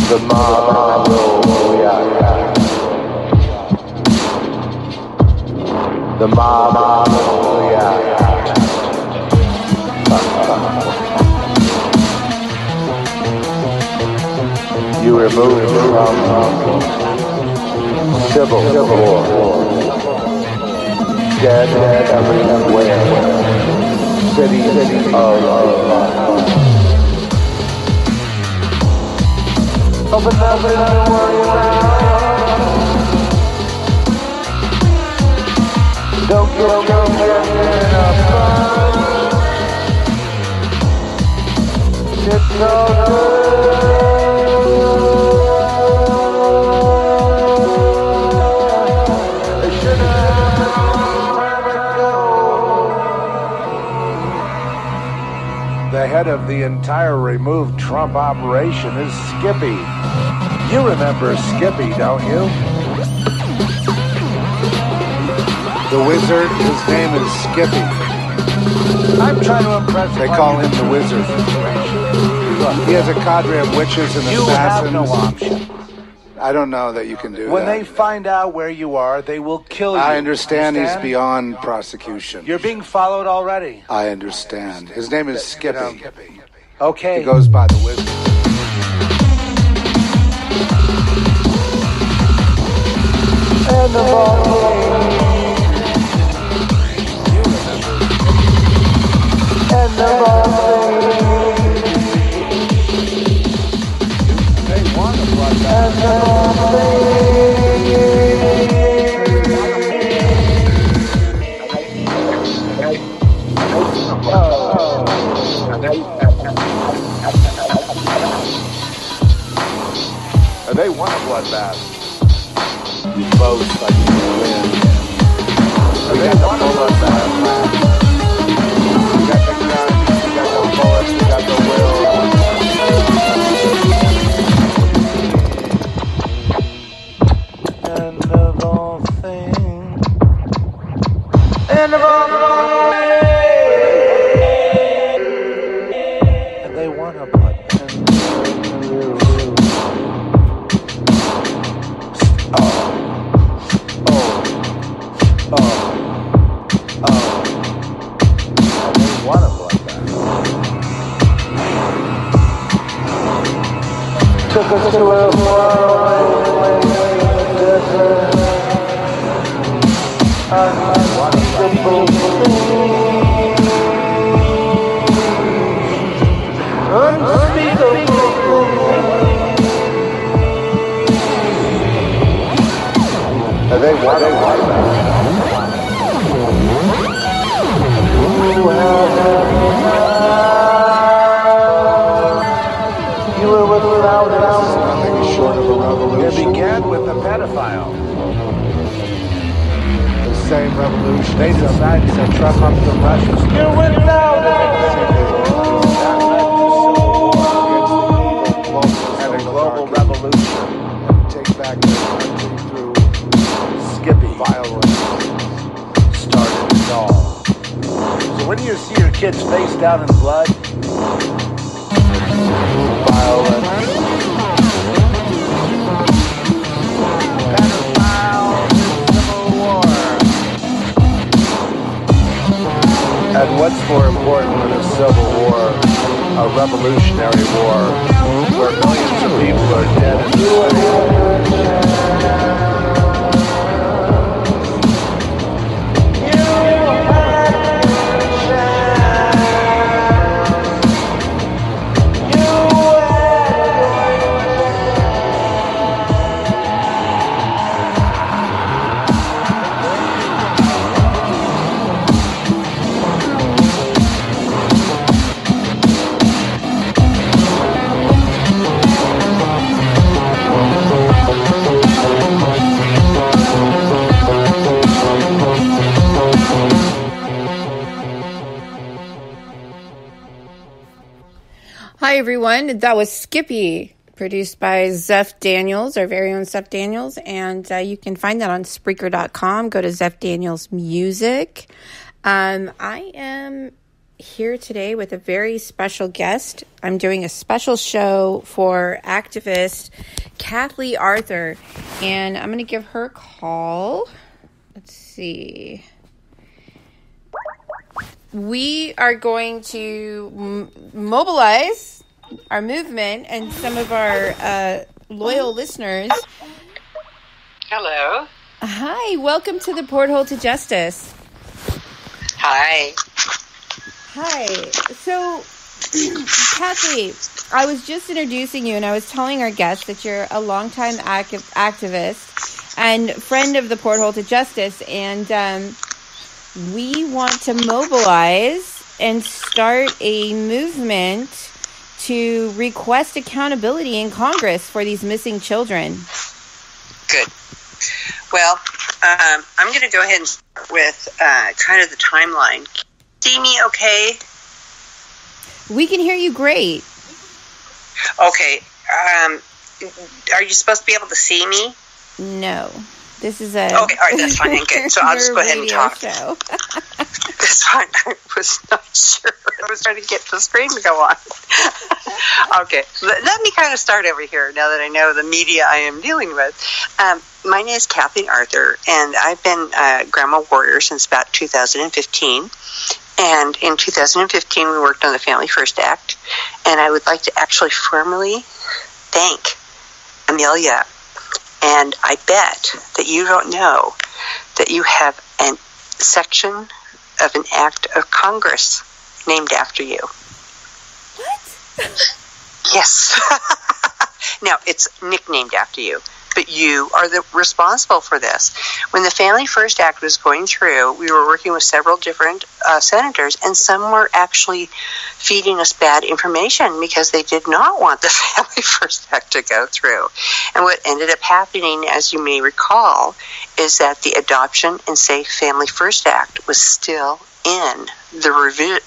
The mob will react. The mob will react. You remove from civil war. Dead everywhere. Cities of open up and worry around. Don't get in a fun. It's all good. The head of the entire remove Trump operation is Skippy. You remember Skippy, don't you? The wizard, his name is Skippy. I'm trying to impress you. They call him the wizard. He has a cadre of witches and assassins. You have no option. I don't know that you can do that. When they find out where you are, they will kill you. I understand he's beyond prosecution. You're being followed already. I understand. His name is Skippy. Okay. He goes by the wizard. And the ball. And the ball. They want to blood bath. And the ball. They want a bloodbath. You boast like you win. They want a bloodbath. We got the guns, we got the bullets, we got the will. End of all things. End of all things. And they want a bloodbath. Took us to a faraway desert, unspeakable thing, unspeakable thing. They want that. You were without us. Nothing short of a revolution. It began with a pedophile. The same revolution. They decided to truck up the Russians. You're without us. And a global revolution. And take back the country through Skippy. Violence started it all. So when you see your kids face down in blood, violence, pedophile, civil war. And what's more important than a civil war? A revolutionary war where millions of people are dead in the streets. everyone. That was Skippy, produced by Zeph Daniels, our very own Zeph Daniels. And you can find that on Spreaker.com. Go to Zeph Daniels Music. I am here today with a very special guest. I'm doing a special show for activist Kathlee Author. And I'm going to give her a call. Let's see. We are going to mobilize our movement and some of our loyal listeners. Hello. Hi, welcome to the Porthole to Justice. Hi. Hi. So, Kathlee, I was just introducing you, and I was telling our guests that you're a longtime activist and friend of the Porthole to Justice, and we want to mobilize and start a movement to request accountability in Congress for these missing children. Good. Well, I'm going to go ahead and start with kind of the timeline. See me okay? We can hear you great. Okay. Are you supposed to be able to see me? No. This is a... Okay, all right, that's fine. Good. So I'll just go ahead and talk. Show. That's fine. I was not sure. I was trying to get the screen to go on. Okay, let me kind of start over here now that I know the media I am dealing with. My name is Kathlee Author, and I've been a Grandma Warrior since about 2015. And in 2015, we worked on the Family First Act, and I would like to actually formally thank Amelia. And I bet that you don't know that you have a section of an act of Congress named after you. What? Yes. Now, it's nicknamed after you, but you are responsible for this. When the Family First Act was going through, we were working with several different senators, and some were actually feeding us bad information because they did not want the Family First Act to go through. And what ended up happening, as you may recall, is that the Adoption and Safe Family First Act was still in the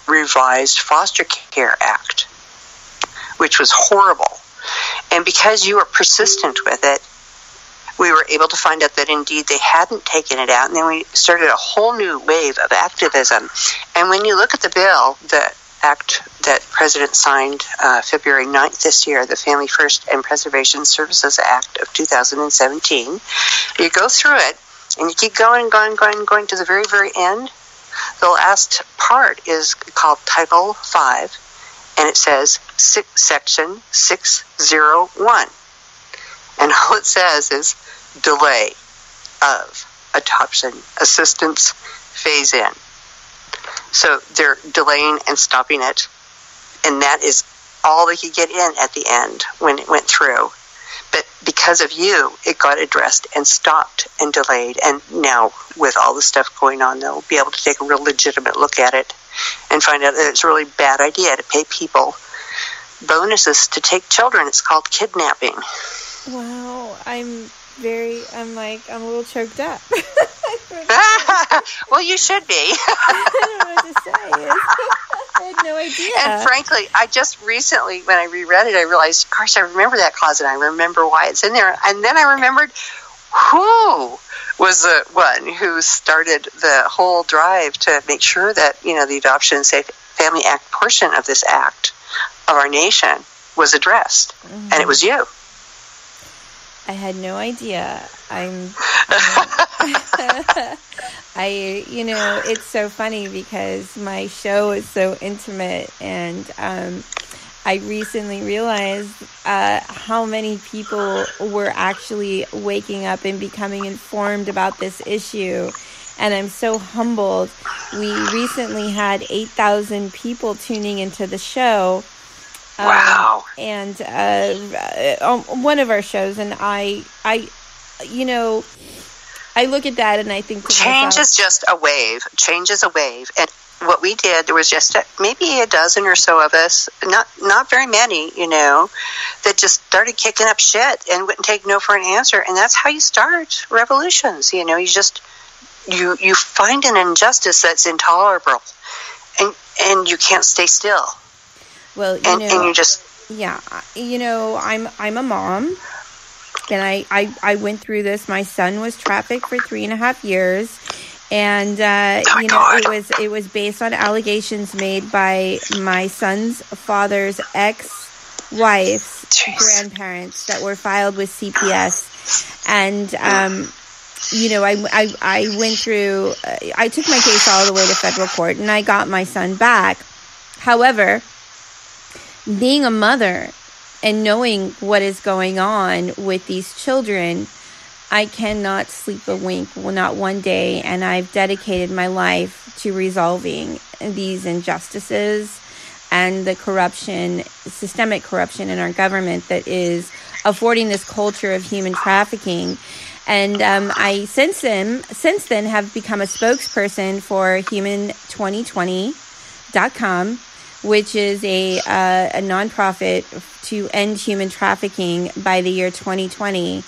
revised Foster Care Act, which was horrible. And because you were persistent with it, we were able to find out that indeed they hadn't taken it out, and then we started a whole new wave of activism. And when you look at the bill, the act that the President signed February 9th this year, the Family First and Preservation Services Act of 2017, you go through it, and you keep going to the very, very end. The last part is called Title 5, and it says Section 601. And all it says is delay of adoption assistance phase in. So they're delaying and stopping it. And that is all they could get in at the end when it went through. But because of you, it got addressed and stopped and delayed. And now, with all the stuff going on, they'll be able to take a real legitimate look at it and find out that it's a really bad idea to pay people bonuses to take children. It's called kidnapping. Wow, I'm a little choked up. Well, you should be. I don't know what to say. I had no idea. And frankly, I just recently, when I reread it, I realized, gosh, I remember that clause, and I remember why it's in there. And then I remembered who was the one who started the whole drive to make sure that, the Adoption and Safe Family Act portion of this act of our nation was addressed. Mm-hmm. And it was you. I had no idea. It's so funny because my show is so intimate, and I recently realized how many people were actually waking up and becoming informed about this issue, and I'm so humbled. We recently had 8,000 people tuning into the show. Wow. And on one of our shows, and I look at that and I think change is just a wave. Change is a wave. And what we did, there was just maybe a dozen or so of us, not very many, that just started kicking up shit and wouldn't take no for an answer. And that's how you start revolutions. You find an injustice that's intolerable, and you can't stay still. Well, and you just Yeah, I'm a mom, and I went through this. My son was trafficked for 3.5 years, and it was based on allegations made by my son's father's ex-wife's grandparents that were filed with CPS, and I went through. I took my case all the way to federal court, and I got my son back. However, being a mother and knowing what is going on with these children, I cannot sleep a wink, well, not one day, and I've dedicated my life to resolving these injustices and the corruption, systemic corruption in our government that is affording this culture of human trafficking. And I since then have become a spokesperson for Human2020.com, which is a nonprofit to end human trafficking by the year 2020.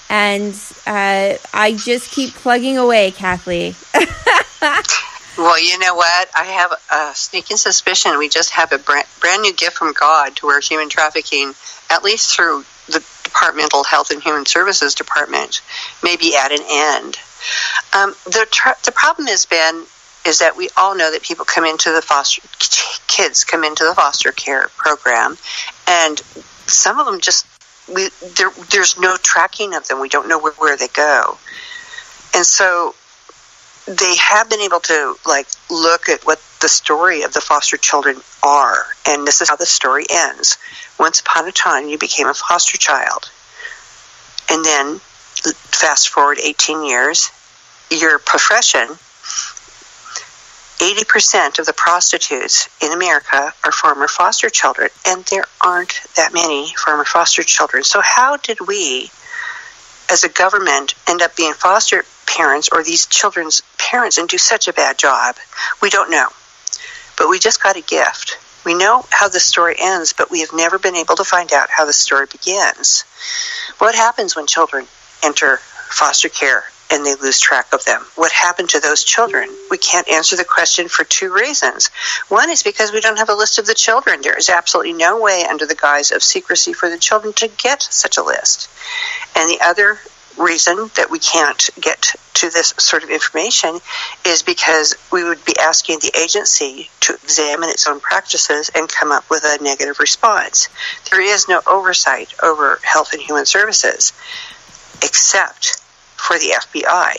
And I just keep plugging away, Kathlee. Well, you know what? I have a sneaking suspicion we just have a brand new gift from God to where human trafficking, at least through the Departmental Health and Human Services Department, may be at an end. The problem has been is that we all know that people come into the kids come into the foster care program, and some of them just, there's no tracking of them. We don't know where they go. And so they have been able to look at what the story of the foster children are, and this is how the story ends. Once upon a time, you became a foster child, and then fast forward 18 years, your profession, 80% of the prostitutes in America are former foster children, and there aren't that many former foster children. So how did we, as a government, end up being foster parents or these children's parents and do such a bad job? We don't know. But we just got a gift. We know how the story ends, but we have never been able to find out how the story begins. What happens when children enter foster care and they lose track of them? What happened to those children? We can't answer the question for two reasons. One is because we don't have a list of the children. There is absolutely no way under the guise of secrecy for the children to get such a list. And the other reason that we can't get to this sort of information is because we would be asking the agency to examine its own practices and come up with a negative response. There is no oversight over Health and Human Services except for the FBI.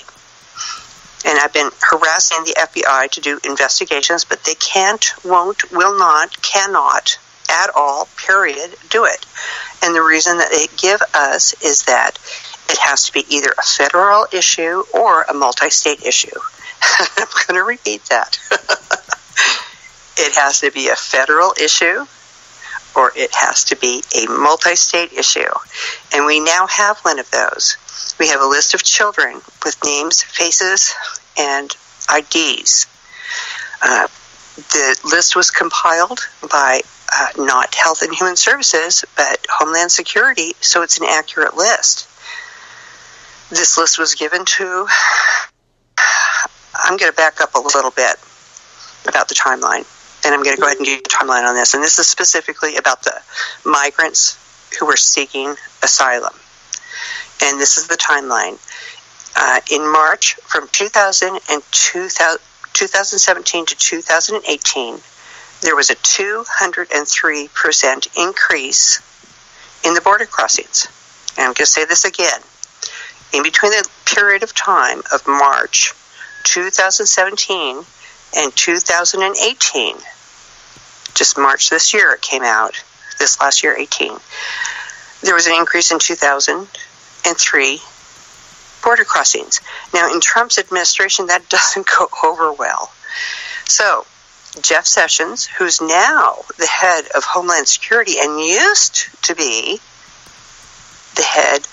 And I've been harassing the FBI to do investigations, but they can't, won't, will not, cannot at all, period, do it. And the reason that they give us is that it has to be either a federal issue or a multi-state issue. I'm going to repeat that. It has to be a federal issue or it has to be a multi-state issue. And we now have one of those. We have a list of children with names, faces, and IDs. The list was compiled by not Health and Human Services, but Homeland Security, so it's an accurate list. This list was given to, I'm going to back up a little bit about the timeline, and I'm going to go ahead and give you a timeline on this. And this is specifically about the migrants who were seeking asylum. And this is the timeline. In March, from 2017 to 2018, there was a 203% increase in the border crossings. And I'm going to say this again. In between the period of time of March 2017 and 2018, just March this year it came out, this last year, 18, there was an increase in 2003 border crossings. Now, in Trump's administration, that doesn't go over well. So, Jeff Sessions, who's now the head of Homeland Security and used to be the head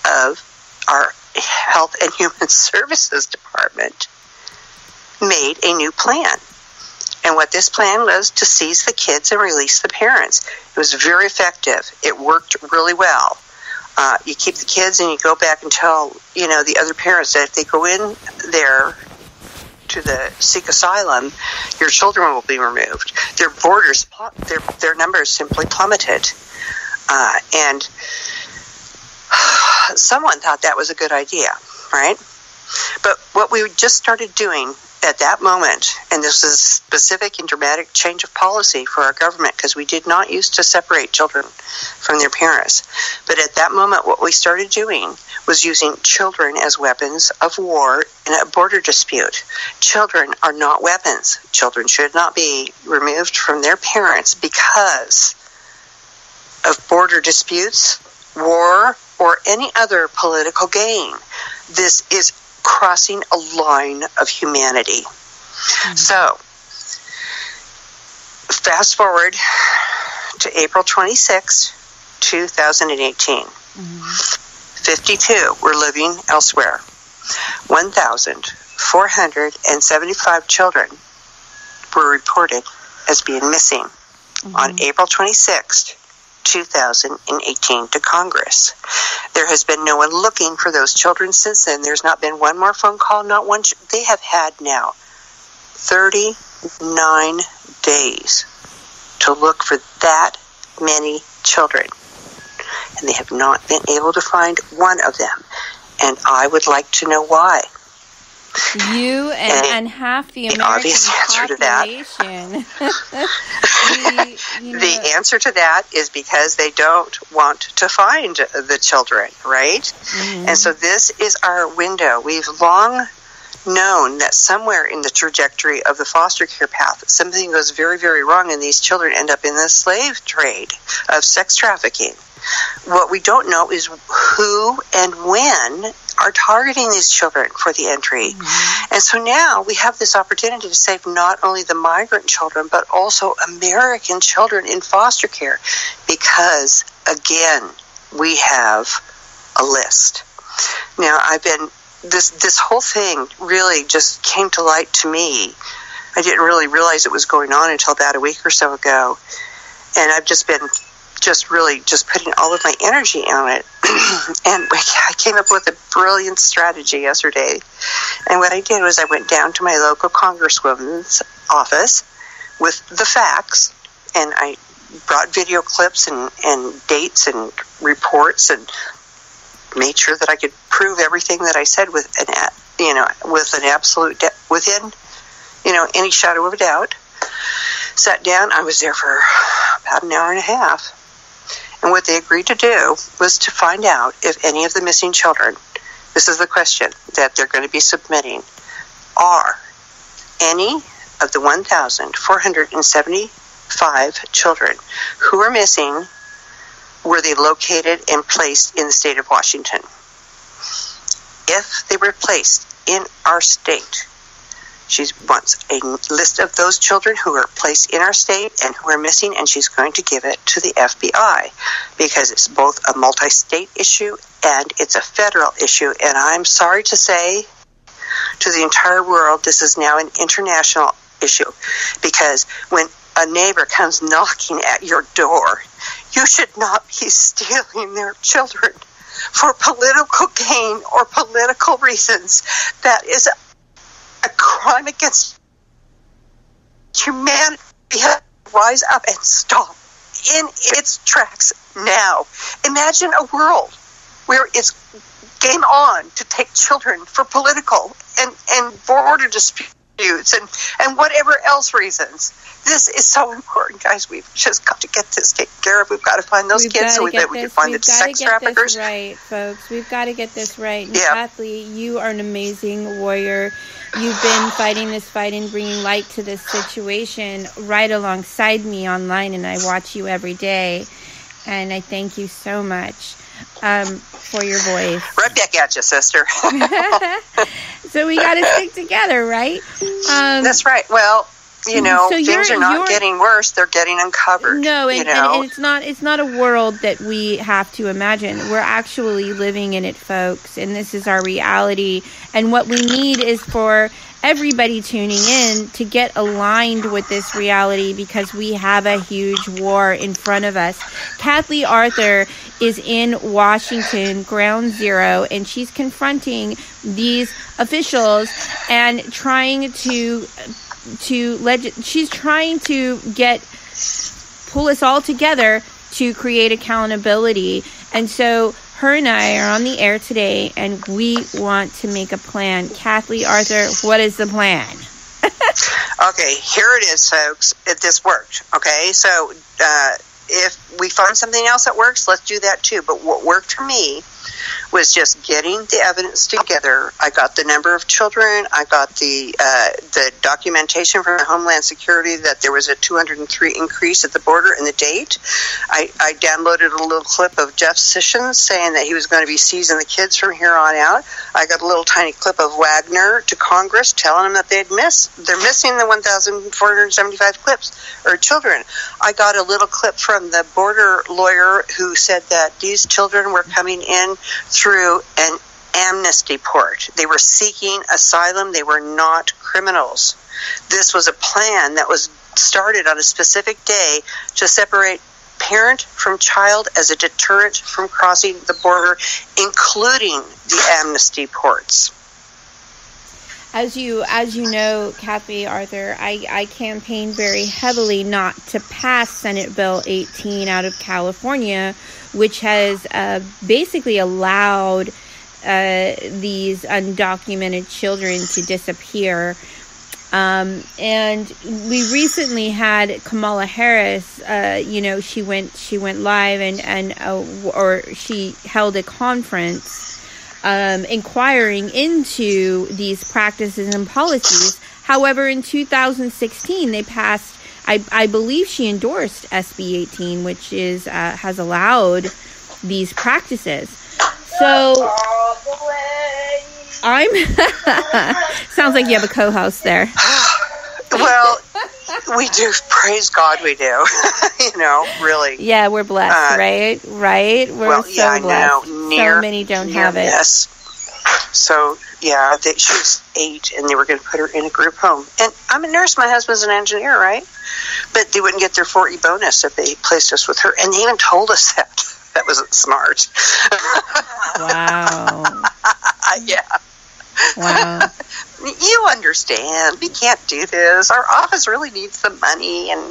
of our Health and Human Services Department, made a new plan. And what this plan was to seize the kids and release the parents. It was very effective. It worked really well. You keep the kids and you go back and tell, the other parents that if they go in there to seek asylum, your children will be removed. Their numbers simply plummeted. And someone thought that was a good idea, right? But what we just started doing at that moment, and this is a specific and dramatic change of policy for our government, because we did not used to separate children from their parents. But at that moment, what we started doing was using children as weapons of war in a border dispute. Children are not weapons. Children should not be removed from their parents because of border disputes, war, or any other political gain. This is crossing a line of humanity. Mm-hmm. So, fast forward to April 26, 2018. Mm-hmm. 52 were living elsewhere. 1,475 children were reported as being missing on April 26th, 2018 to Congress. There has been no one looking for those children since then. There's not been one more phone call, not one. They have had now 39 days to look for that many children. And they have not been able to find one of them. And I would like to know why. You and half the American obvious answer population. to that. The answer to that is because they don't want to find the children, right? Mm-hmm. And so this is our window. We've long known that somewhere in the trajectory of the foster care path, something goes very, very wrong, and these children end up in the slave trade of sex trafficking. What we don't know is who and when are targeting these children for the entry. Mm-hmm. And so now we have this opportunity to save not only the migrant children, but also American children in foster care, because, again, we have a list. Now, this whole thing really just came to light to me. I didn't really realize it was going on until about a week or so ago. And I've just been really putting all of my energy on it. And I came up with a brilliant strategy yesterday. And what I did was I went down to my local congresswoman's office with the facts, and I brought video clips and dates and reports, and made sure that I could prove everything that I said within any shadow of a doubt. Sat down. I was there for about an hour and a half. And what they agreed to do was to find out if any of the missing children, this is the question that they're going to be submitting, are any of the 1,475 children who are missing, were they located and placed in the state of Washington? If they were placed in our state, she wants a list of those children who are placed in our state and who are missing, and she's going to give it to the FBI because it's both a multi-state issue and it's a federal issue. And I'm sorry to say to the entire world, this is now an international issue, because when a neighbor comes knocking at your door, you should not be stealing their children for political gain or political reasons. That is a crime against humanity. Rise up and stop in its tracks now. Imagine a world where it's game on to take children for political and border disputes and whatever else reasons. This is so important, guys. We've just got to get this taken care of. We've got to find those kids so that we can find the sex traffickers. We've got to get this right, folks. We've got to get this right. And yeah. Kathlee, you are an amazing warrior. You've been fighting this fight and bringing light to this situation right alongside me online, and I watch you every day. And I thank you so much for your voice. Right back at you, sister. So we got to stick together, right? That's right. Well, things are not getting worse; they're getting uncovered. No, and it's not a world that we have to imagine. We're actually living in it, folks, and this is our reality. And what we need is for everybody tuning in to get aligned with this reality, because we have a huge war in front of us. Kathlee Author is in Washington, Ground Zero, and she's confronting these officials and trying to pull us all together to create accountability. And so her and I are on the air today, and we want to make a plan. Kathlee Author, what is the plan? Okay, here it is, folks. This worked. Okay, so if we find something else that works, let's do that too. But what worked for me was just getting the evidence together. I got the number of children. I got the documentation from Homeland Security that there was a 203 increase at the border and the date. I downloaded a little clip of Jeff Sessions saying that he was going to be seizing the kids from here on out. I got a little tiny clip of Wagner to Congress telling them that they're missing the 1,475 children. I got a little clip from the border lawyer who said that these children were coming in through an amnesty port. They were seeking asylum. They were not criminals. This was a plan that was started on a specific day to separate parent from child as a deterrent from crossing the border, including the amnesty ports. As you know, Kathlee Author, I campaigned very heavily not to pass Senate Bill 18 out of California, which has basically allowed these undocumented children to disappear. And we recently had Kamala Harris. She went live or she held a conference inquiring into these practices and policies. However, in 2016, they passed, I believe she endorsed SB 18, which is has allowed these practices. So sounds like you have a co-host there. Well, we do. Praise God, we do. Really. Yeah, we're blessed, right? We're so blessed. So many don't have it. Yes. So, yeah, she was 8, and they were going to put her in a group home. And I'm a nurse. My husband's an engineer, right? But they wouldn't get their 4E bonus if they placed us with her. And they even told us that. That wasn't smart. Wow. Yeah. Wow. You understand. We can't do this. Our office really needs the money, and,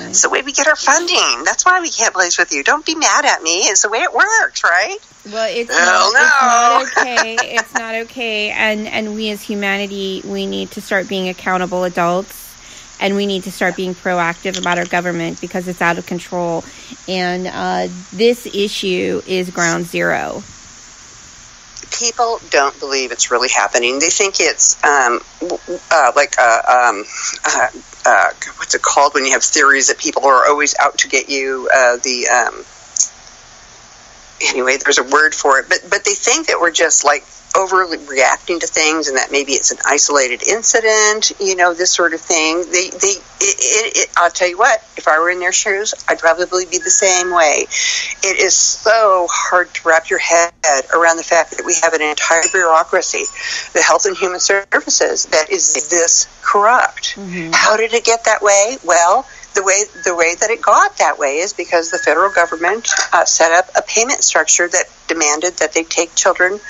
it's the way we get our funding. That's why we can't place with you. Don't be mad at me. It's the way it works, right? Well, it's not okay. It's not okay. And we as humanity, we need to start being accountable adults, and we need to start being proactive about our government because it's out of control. And this issue is ground zero. People don't believe it's really happening. They think it's what's it called when you have theories that people are always out to get you? Anyway, there's a word for it, but they think that we're just like overly reacting to things, and that maybe it's an isolated incident, this sort of thing. I'll tell you what, if I were in their shoes, I'd probably be the same way. It is so hard to wrap your head around the fact that we have an entire bureaucracy, the Health and Human Services, that is this corrupt. Mm-hmm. How did it get that way? Well, the way that it got that way is because the federal government set up a payment structure that demanded that they take children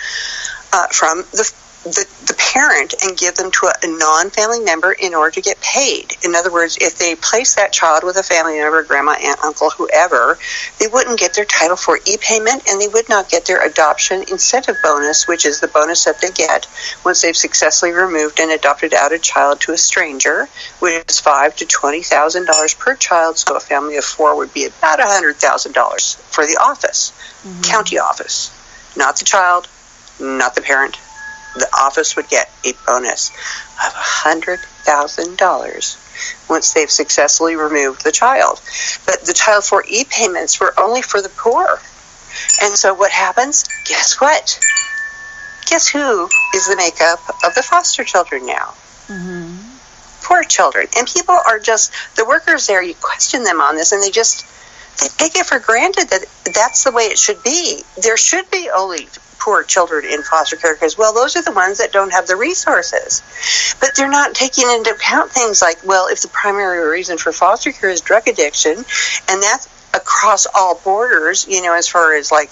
from the parent and give them to a non-family member in order to get paid. In other words, if they place that child with a family member, grandma, aunt, uncle, whoever, they wouldn't get their Title IV e-payment, and they would not get their adoption incentive bonus, which is the bonus that they get once they've successfully removed and adopted out a child to a stranger, which is $5,000 to $20,000 per child. So a family of 4 would be about $100,000 for the office, county office, not the child, not the parent. The office would get a bonus of $100,000 once they've successfully removed the child. But the Title IV e-payments were only for the poor. And so what happens? Guess what? Guess who is the makeup of the foster children now? Mm-hmm. poor children. And people are just, the workers there, you question them on this, and they take it for granted that that's the way it should be. There should be only poor children in foster care because, well, those are the ones that don't have the resources. But they're not taking into account things like, well, if the primary reason for foster care is drug addiction, and that's across all borders, as far as like,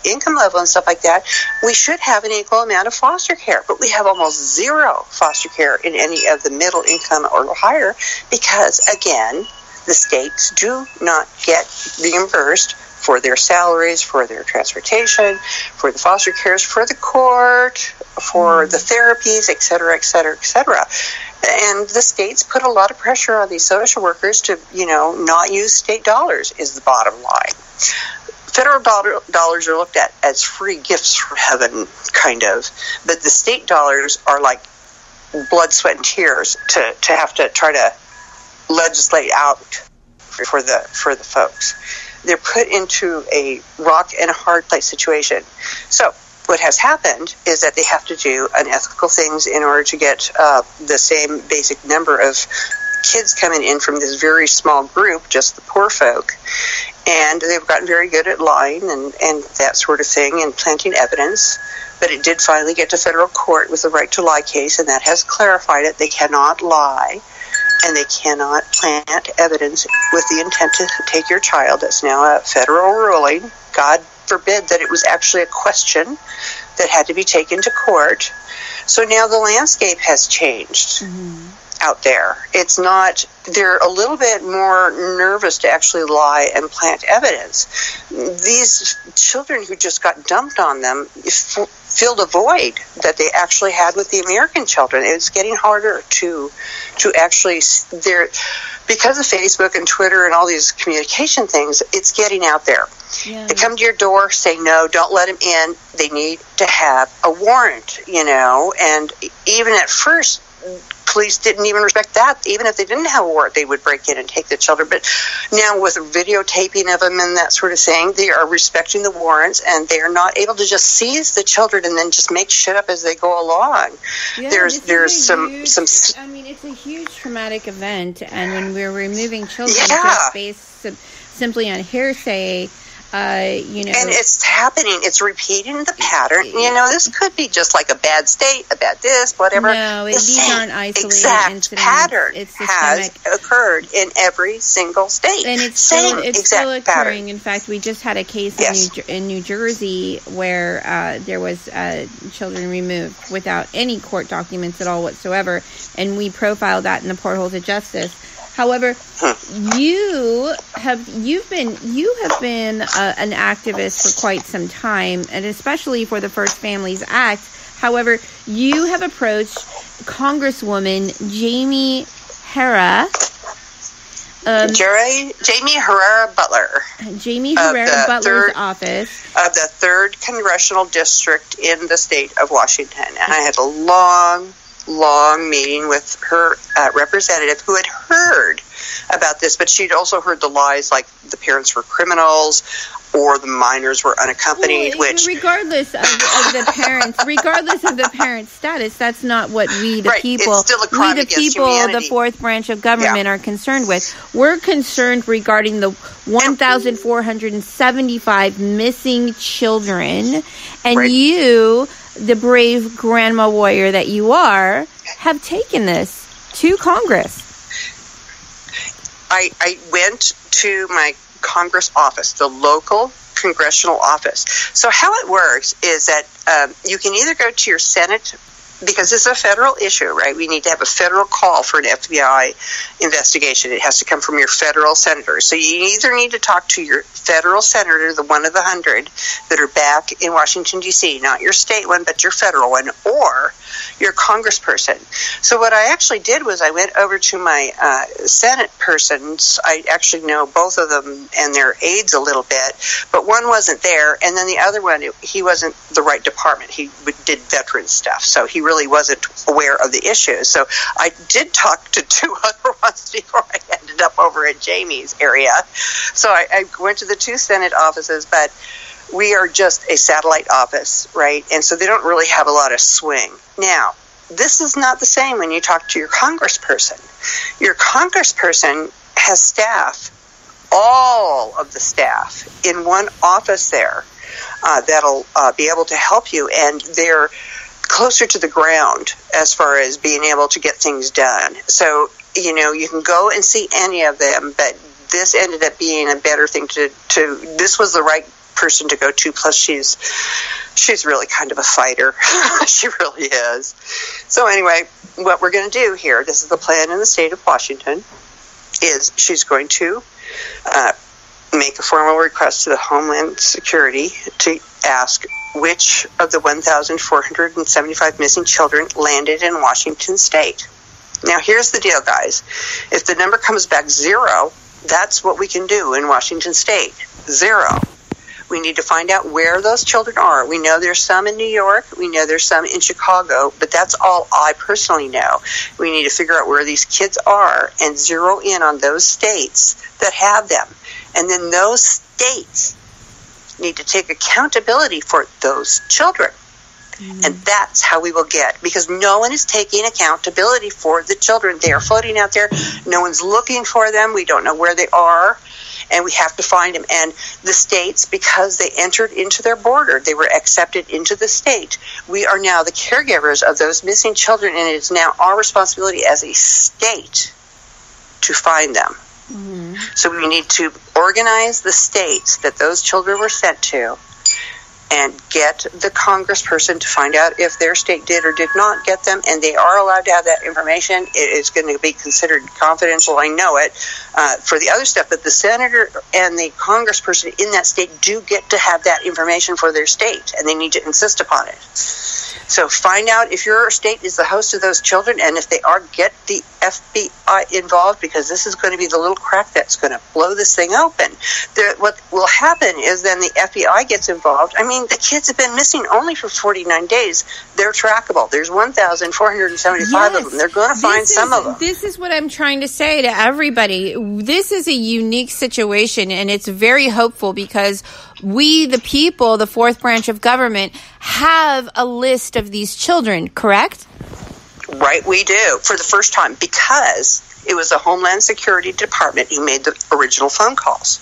income level and stuff like that, we should have an equal amount of foster care. But we have almost zero foster care in any of the middle income or higher because, again, the states do not get reimbursed for their salaries, for their transportation, for the foster cares, for the court, for the therapies, et cetera, et cetera, et cetera. And the states put a lot of pressure on these social workers to, not use state dollars is the bottom line. Federal dollars are looked at as free gifts from heaven, kind of, but the state dollars are like blood, sweat, and tears to have to try to legislate out for the folks. They're put into a rock and a hard place situation. So what has happened is that they have to do unethical things in order to get the same basic number of kids coming in from this very small group, just the poor folk. And they've gotten very good at lying and that sort of thing and planting evidence. But it did finally get to federal court with the right to lie case, and that has clarified it. They cannot lie, and they cannot plant evidence with the intent to take your child. That's now a federal ruling. God forbid that it was actually a question that had to be taken to court. So now the landscape has changed. Out there. It's not, they're a little bit more nervous to actually lie and plant evidence. These children who just got dumped on them filled a void that they actually had with the American children. It's getting harder to actually, because of Facebook and Twitter and all these communication things, it's getting out there. Yeah. They come to your door, say no, don't let them in. They need to have a warrant, and even at first, police didn't even respect that. Even if they didn't have a warrant, they would break in and take the children. But now with videotaping of them and that sort of thing, they are respecting the warrants, and they are not able to just seize the children and then just make shit up as they go along. Yeah, there's some. I mean, it's a huge traumatic event, and when we're removing children just based simply on hearsay. And it's happening. It's repeating the pattern. This could be just like a bad state, a bad this, whatever. No, these aren't isolated exact incidents. Pattern it's has occurred in every single state. And it's still occurring. Pattern. In fact, we just had a case in New Jersey where there was children removed without any court documents at all whatsoever, and we profiled that in the Portholes of Justice. However, you have been an activist for quite some time, and especially for the First Families Act. However, you have approached Congresswoman Jamie Herrera. Jamie Herrera Butler. Jamie Herrera Butler's office. Of the 3rd Congressional District in the state of Washington. And I had a long meeting with her representative who had heard about this, but she'd also heard the lies like the parents were criminals or the minors were unaccompanied, regardless of the parents' status, that's not what we the people, it's still a crime we the people, humanity. The fourth branch of government are concerned with. We're concerned regarding the 1,475 missing children, and you, the brave grandma warrior that you are, have taken this to Congress. I went to my Congress office, the local congressional office. So how it works is that you can either go to your Senate, because it's a federal issue, right? We need to have a federal call for an FBI investigation. It has to come from your federal senator. So you either need to talk to your federal senator, the one of the 100 that are back in Washington, D.C., not your state one, but your federal one, or your congressperson. So what I actually did was I went over to my Senate persons. I actually know both of them and their aides a little bit, but one wasn't there, and then the other one, he wasn't the right department. He did veteran stuff, so he really wasn't aware of the issues. So I did talk to 2 other ones before I ended up over at Jamie's area. So I went to the 2 Senate offices, but we are just a satellite office, right? And so they don't really have a lot of swing. Now, this is not the same when you talk to your congressperson. Your congressperson has staff, all of the staff in one office there that'll be able to help you, and they're closer to the ground as far as being able to get things done. So, you can go and see any of them, but this ended up being a better thing to this was the right person to go to, plus she's really kind of a fighter. She really is. So anyway, what we're going to do here, this is the plan in the state of Washington, is she's going to make a formal request to the Homeland Security to ask which of the 1,475 missing children landed in Washington state. Now, here's the deal, guys. If the number comes back 0, that's what we can do in Washington state. 0. We need to find out where those children are. We know there's some in New York. We know there's some in Chicago, but that's all I personally know. We need to figure out where these kids are and zero in on those states that have them. And then those states need to take accountability for those children. And that's how we will get, because no one is taking accountability for the children. They are floating out there. No one's looking for them. We don't know where they are, and we have to find them. And the states, because they entered into their border, they were accepted into the state. We are now the caregivers of those missing children, and it is now our responsibility as a state to find them. So we need to organize the states that those children were sent to and get the congressperson to find out if their state did or did not get them, and they are allowed to have that information. It is going to be considered confidential, I know it, for the other stuff, but the senator and the congressperson in that state do get to have that information for their state, and they need to insist upon it. So find out if your state is the host of those children, and if they are, get the FBI involved, because this is going to be the little crack that's going to blow this thing open. What will happen is then the FBI gets involved. I mean, the kids have been missing only for 49 days. They're trackable. There's 1,475 of them. They're going to find some of them. This is what I'm trying to say to everybody. This is a unique situation, and it's very hopeful, because we, the people, the fourth branch of government, have a list of these children, correct? Right, we do, for the first time, because it was the Homeland Security Department who made the original phone calls.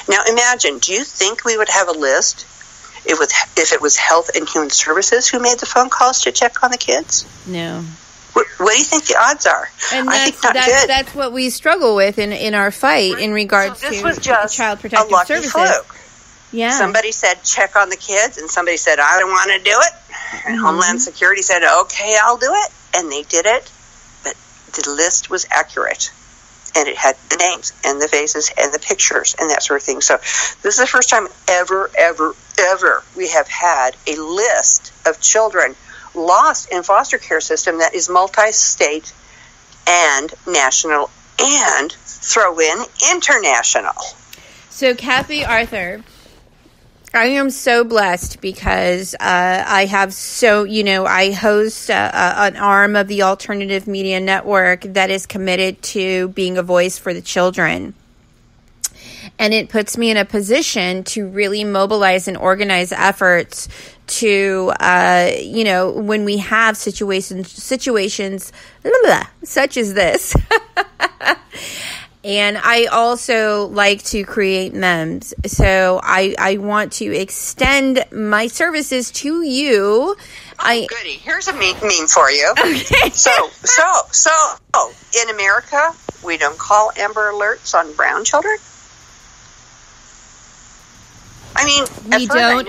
Now imagine, do you think we would have a list if it was Health and Human Services who made the phone calls to check on the kids? No. What do you think the odds are? And I think not good. That's what we struggle with in our fight in regards this to was just Child Protective a lucky Services. Fluke. Yeah. Somebody said, check on the kids, and somebody said, I don't want to do it. And Homeland Security said, okay, I'll do it. And they did it. But the list was accurate. And it had the names and the faces and the pictures and that sort of thing. So this is the first time ever we have had a list of children lost in foster care system that is multi-state and national, and throw in international. So, Kathlee Author, I am so blessed because I have I host an arm of the Alternative Media Network that is committed to being a voice for the children. And it puts me in a position to really mobilize and organize efforts to, when we have situations such as this. And I also like to create memes. So I want to extend my services to you. Goody. Here's a meme for you. Okay. So, in America, we don't call Amber Alerts on brown children. I mean,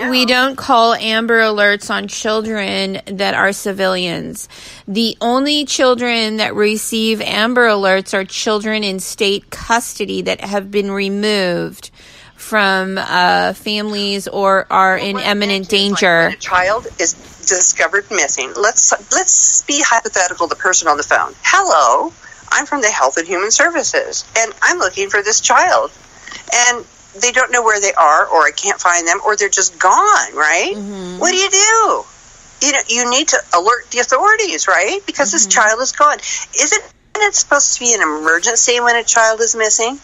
we don't call Amber Alerts on children that are civilians. The only children that receive Amber Alerts are children in state custody that have been removed from families or are in imminent danger. When a child is discovered missing, let's be hypothetical. The person on the phone. Hello, I'm from the Health and Human Services, and I'm looking for this child, and they don't know where they are, or I can't find them, or they're just gone, right? Mm-hmm. What do? You need to alert the authorities, right? Because this child is gone. Isn't it supposed to be an emergency when a child is missing?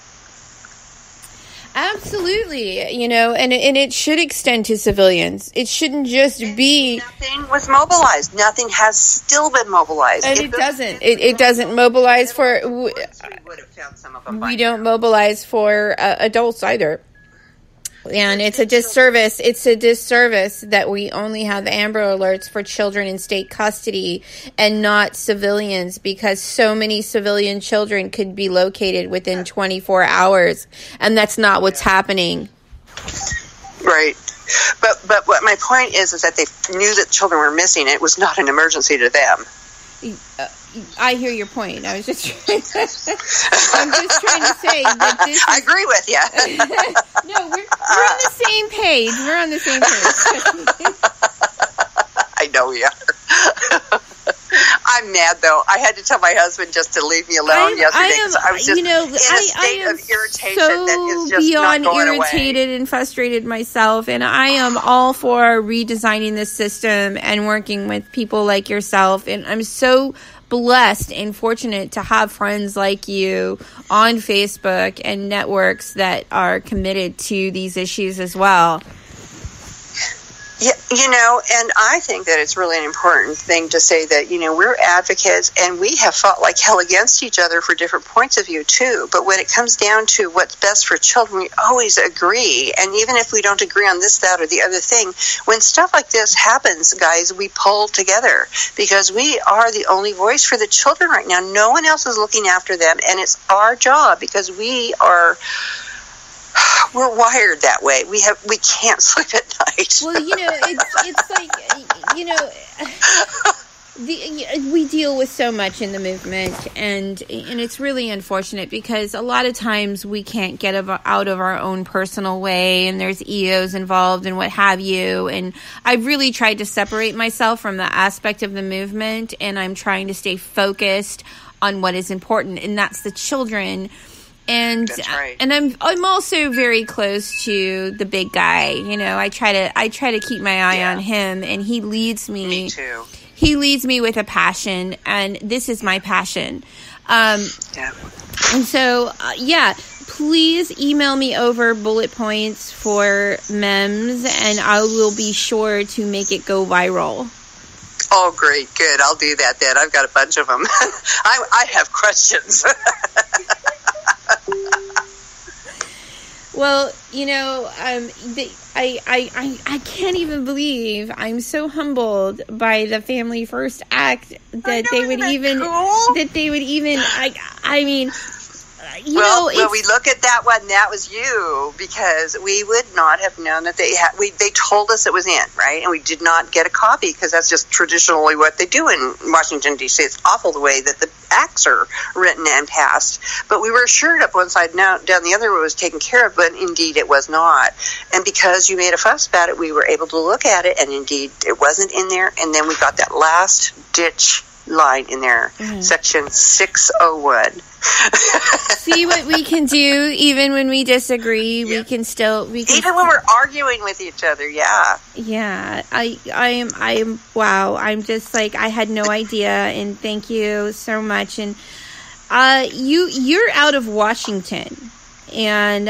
Absolutely, and it should extend to civilians. It shouldn't just be... Nothing was mobilized. Nothing has still been mobilized. And it doesn't. It doesn't mobilize for... We would have found some of them. We don't mobilize for adults either. And it's a disservice. It's a disservice that we only have Amber Alerts for children in state custody and not civilians, because so many civilian children could be located within 24 hours, and that's not what's happening. Right. But what my point is that they knew that children were missing. It was not an emergency to them. I hear your point. I was just trying I'm just trying to say that this I agree with you. No, we're on the same page. We're on the same page. I know we are. I'm mad, though. I had to tell my husband just to leave me alone yesterday because I was just in a state of irritation that is just beyond not going irritated away. And frustrated myself, and I am all for redesigning the system and working with people like yourself, and I'm so blessed and fortunate to have friends like you on Facebook and networks that are committed to these issues as well. Yeah, and I think that it's really an important thing to say that, we're advocates and we have fought like hell against each other for different points of view too. But when it comes down to what's best for children, we always agree. And even if we don't agree on this, that, or the other thing, when stuff like this happens, guys, we pull together because we are the only voice for the children right now. No one else is looking after them. And it's our job because we're wired that way. We can't sleep at night. Well, it's like, we deal with so much in the movement, and it's really unfortunate because a lot of times we can't get out of our own personal way, and there's EOs involved and what have you. And I've really tried to separate myself from the aspect of the movement, and I'm trying to stay focused on what is important, and that's the children. And that's right. And I'm also very close to the big guy. I try to keep my eye on him, and he leads me. Me too. He leads me with a passion, and this is my passion. And so, please email me over bullet points for MEMS, and I will be sure to make it go viral. Oh, great. Good. I'll do that then. I've got a bunch of them. I have questions. Well, I can't even believe I'm so humbled by the Family First Act that they would even we look at that one. That was you, because we would not have known that they told us it was in, right? And we did not get a copy because that's just traditionally what they do in Washington, D.C. It's awful the way that the acts are written and passed. But we were assured up one side, now down the other it was taken care of, but indeed it was not. And because you made a fuss about it, we were able to look at it, and indeed it wasn't in there. And then we got that last ditch line in there, section 601. See what we can do, even when we disagree. Yep. We can even when we're arguing with each other. Yeah. I am wow. I'm just like, I had no idea, and thank you so much. And you're out of Washington, and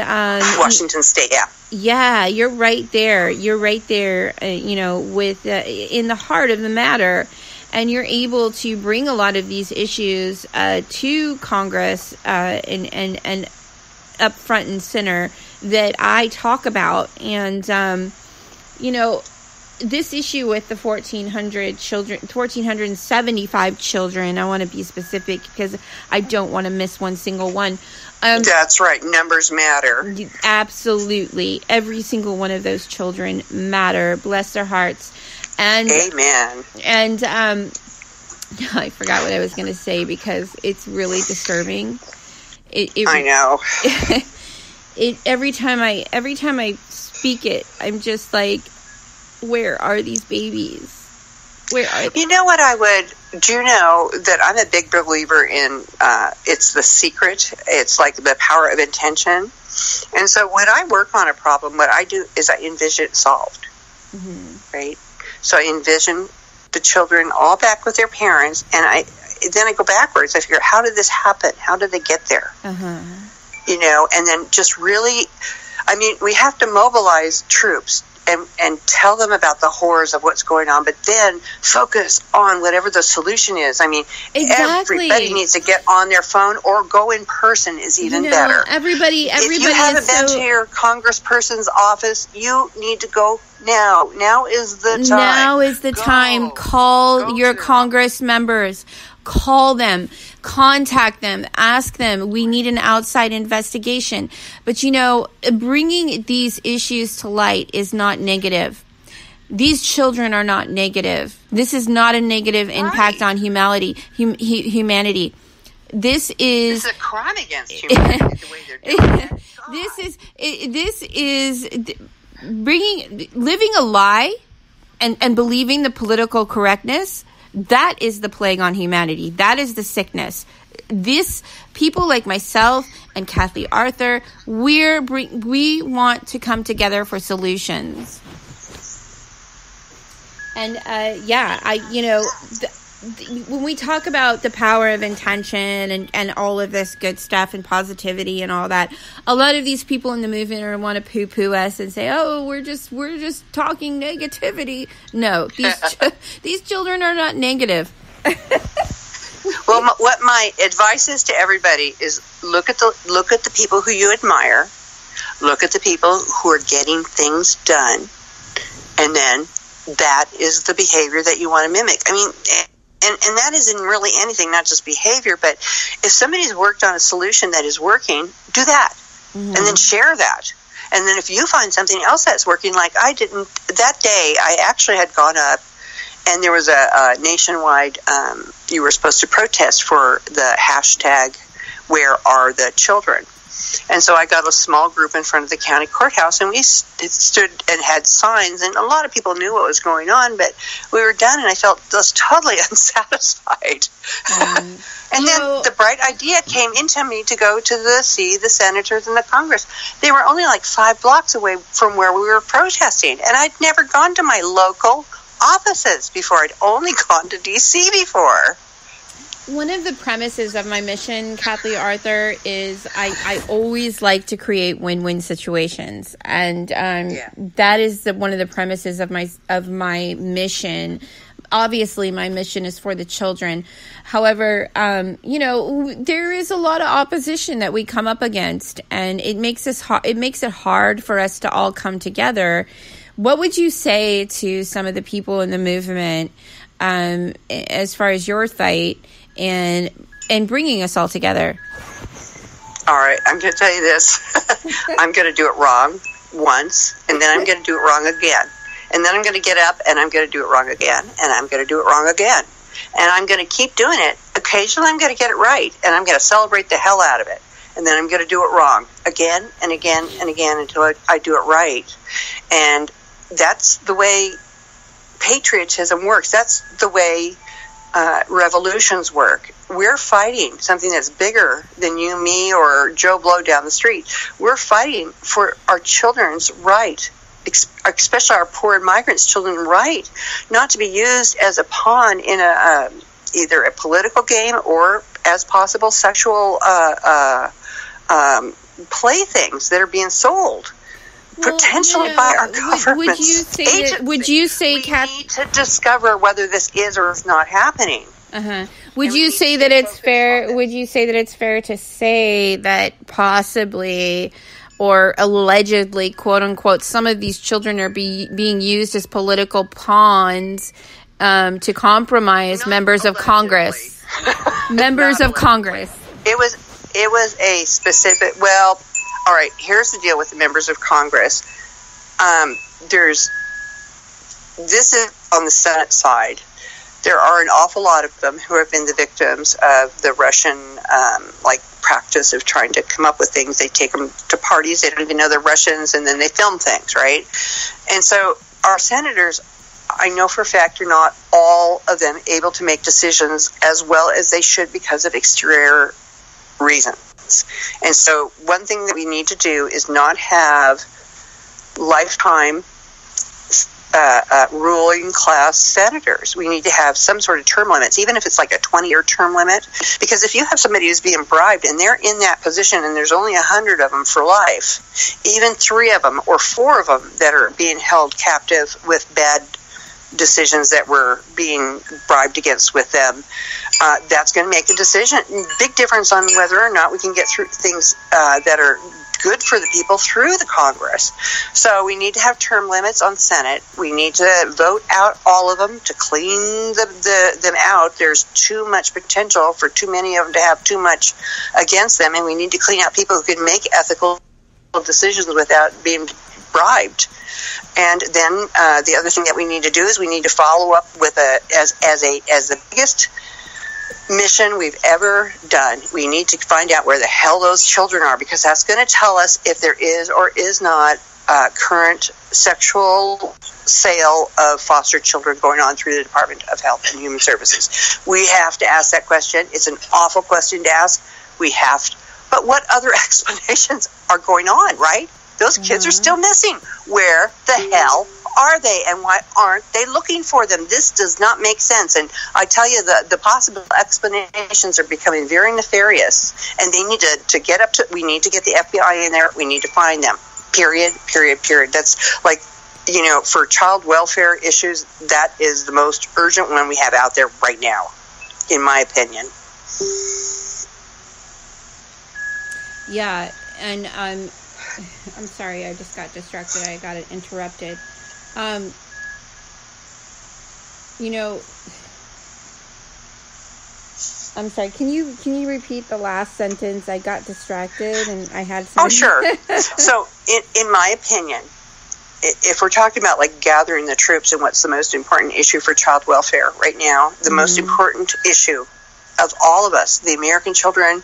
Washington State. Yeah, you're right there. With in the heart of the matter. And you're able to bring a lot of these issues to Congress and up front and center that I talk about. And, this issue with the 1,475 children, I want to be specific because I don't want to miss one single one. That's right. Numbers matter. Absolutely. Every single one of those children matter. Bless their hearts. And, amen. And I forgot what I was going to say because it's really disturbing. I know. Every time I speak it, I'm just like, where are these babies? Where are they? You know what I would do? You know that I'm a big believer in it's the secret. It's like the power of intention. And so when I work on a problem, what I do is I envision it solved. Right? So I envision the children all back with their parents, and then I go backwards. I figure, how did this happen? How did they get there? And then just really, I mean, we have to mobilize troops and tell them about the horrors of what's going on, but then focus on whatever the solution is. I mean, everybody needs to get on their phone or go in person is even better. Everybody if you haven't been to your congressperson's office, you need to go now. Now is the time. Now is the time. Call your Congress members. Call them, contact them, ask them. We need an outside investigation. But, bringing these issues to light is not negative. These children are not negative. This is not a negative impact on humanity. This is a crime against humanity, the way they're doing it. This is living a lie and believing the political correctness. That is the plague on humanity. That is the sickness. People like myself and Kathlee Author, we want to come together for solutions. And when we talk about the power of intention and all of this good stuff and positivity and all that, a lot of these people in the movement want to poo-poo us and say, "Oh, we're just talking negativity." No, these children are not negative. Well, what my advice is to everybody is look at the people who you admire, look at the people who are getting things done, and then that is the behavior that you want to mimic. I mean. And that isn't really anything, not just behavior, but if somebody's worked on a solution that is working, do that. Mm-hmm. And then share that. And then if you find something else that's working, like I didn't, that day I actually had gone up and there was a nationwide, you were supposed to protest for the hashtag, where are the children? And so I got a small group in front of the county courthouse, and we stood and had signs, and a lot of people knew what was going on, but we were done, and I felt just totally unsatisfied. And then the bright idea came into me to go to see the senators and the Congress. They were only like 5 blocks away from where we were protesting, and I'd never gone to my local offices before. I'd only gone to D.C. before. One of the premises of my mission, Kathlee Author, is I always like to create win-win situations, and that is one of the premises of my mission. Obviously, my mission is for the children. However, there is a lot of opposition that we come up against, and it makes it hard for us to all come together. What would you say to some of the people in the movement, as far as your fight? And bringing us all together. All right, I'm going to tell you this. I'm going to do it wrong once, and then I'm going to do it wrong again. And then I'm going to get up, and I'm going to do it wrong again, and I'm going to do it wrong again. And I'm going to keep doing it. Occasionally I'm going to get it right, and I'm going to celebrate the hell out of it. And then I'm going to do it wrong again and again and again until I do it right. And that's the way patriotism works. That's the way revolutions work. We're fighting something that's bigger than you, me, or Joe Blow down the street. We're fighting for our children's right, especially our poor and migrants' children's right, not to be used as a pawn in either a political game or as possible sexual playthings that are being sold. Potentially by our government. Would you say, we need to discover whether this is or is not happening. Would you say that it's fair? Would you say that it's fair to say that possibly or allegedly, quote unquote, some of these children are being used as political pawns to compromise members of Congress? Members of Congress. It was a specific. Well. All right, here's the deal with the members of Congress. This is on the Senate side. There are an awful lot of them who have been the victims of the Russian practice of trying to come up with things. They take them to parties, they don't even know they're Russians, and then they film things, right? And so our senators, I know for a fact, are not all of them able to make decisions as well as they should because of exterior reasons. And so one thing that we need to do is not have lifetime ruling class senators. We need to have some sort of term limits, even if it's like a 20-year term limit. Because if you have somebody who's being bribed and they're in that position and there's only 100 of them for life, even 3 of them or 4 of them that are being held captive with bad decisions that we're being bribed against with them, that's going to make a decision. Big difference on whether or not we can get through things that are good for the people through the Congress. So we need to have term limits on Senate. We need to vote out all of them to clean them out. There's too much potential for too many of them to have too much against them, and we need to clean out people who can make ethical decisions without being bribed. And then the other thing that we need to do is we need to follow up with as the biggest mission we've ever done. We need to find out where the hell those children are, because that's going to tell us if there is or is not current sexual sale of foster children going on through the Department of Health and Human Services. We have to ask that question. It's an awful question to ask. We have to. But what other explanations are going on, right? Those kids are still missing. Where the hell are they, and why aren't they looking for them? This does not make sense. And I tell you, the possible explanations are becoming very nefarious, and they need to get up to, we need to get the FBI in there. We need to find them. Period. That's like, for child welfare issues, that is the most urgent one we have out there right now, in my opinion. Yeah, and I'm sorry, I just got distracted. I got it interrupted. I'm sorry. Can you repeat the last sentence? I got distracted and I had some. Oh, sure. So, in my opinion, if we're talking about like gathering the troops and what's the most important issue for child welfare right now, the most important issue of all of us, the American children.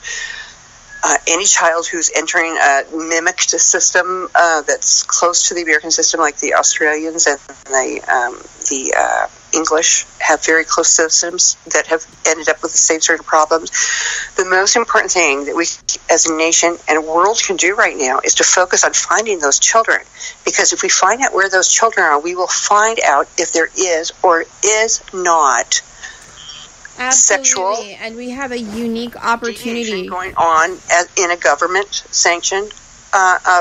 Any child who's entering a mimicked system that's close to the American system, like the Australians and the English have very close systems that have ended up with the same sort of problems. The most important thing that we, as a nation and a world, can do right now is to focus on finding those children. Because if we find out where those children are, we will find out if there is or is not Absolutely. sexual, and we have a unique opportunity going on in a government-sanctioned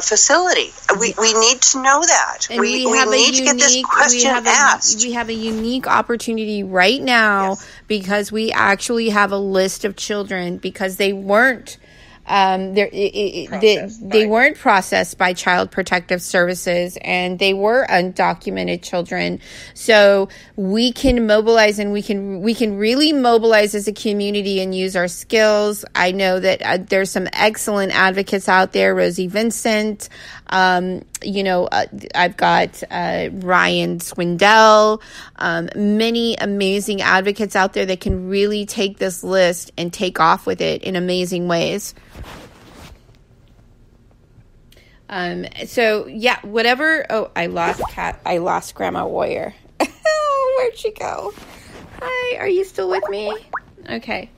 facility. We need to know that. And we need to get this question asked. We have a unique opportunity right now because we actually have a list of children because they weren't they weren't processed by Child Protective Services, and they were undocumented children. So we can mobilize, and we can really mobilize as a community and use our skills. I know that there's some excellent advocates out there. Rosie Vincent, I've got Ryan Swindell, many amazing advocates out there that can really take this list and take off with it in amazing ways. So yeah, whatever. Oh, I lost Grandma Warrior. Where'd she go? Hi, are you still with me? Okay.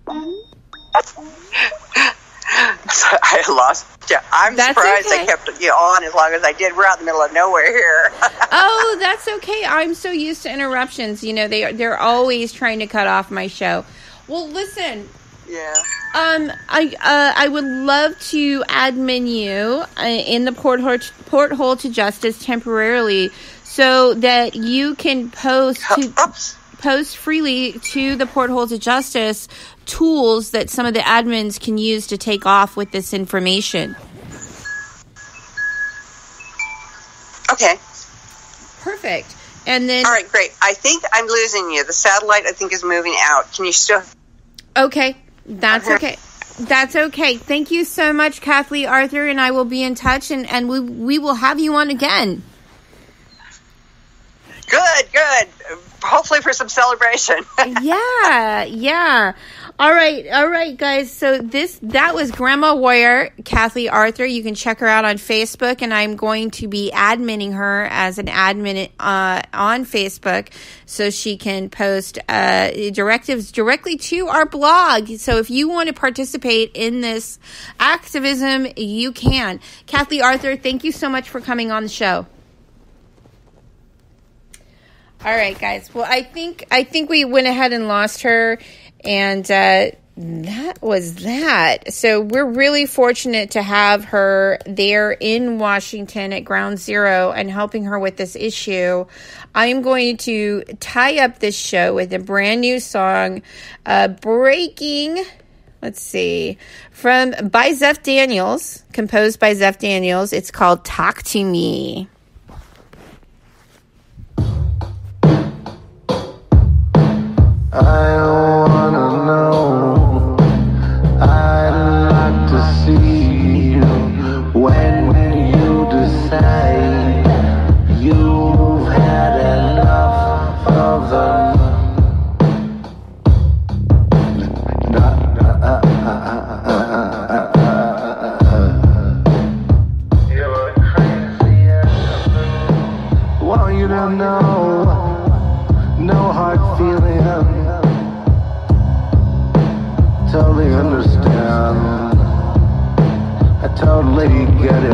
I lost you. I'm surprised I kept you on as long as I did. We're out in the middle of nowhere here. Oh, that's okay. I'm so used to interruptions. They're always trying to cut off my show. Well, listen. Yeah. I would love to admin you in the porthole to justice temporarily, so that you can post freely to the porthole to justice tools that some of the admins can use to take off with this information. Okay. Perfect. And then. All right, great. I think I'm losing you. The satellite, I think, is moving out. Can you still? Okay. That's okay. That's okay. Thank you so much, Kathlee Author, and I will be in touch, and we will have you on again. Good. Hopefully for some celebration. Yeah. All right, guys. So that was Grandma Warrior, Kathlee Author. You can check her out on Facebook, and I'm going to be adminning her as an admin on Facebook, so she can post directives directly to our blog. So if you want to participate in this activism, you can. Kathlee Author, thank you so much for coming on the show. All right, guys. Well, I think we went ahead and lost her. And that was that. So we're really fortunate to have her there in Washington at Ground Zero and helping her with this issue. I'm going to tie up this show with a brand new song, Breaking, let's see, by Zeph Daniels, composed by Zeph Daniels. It's called Talk to Me. I wanna know, I'd like to see you when you decide you've had enough of them. You're crazy and want you to know, no hard feeling. Totally understand. I totally get it.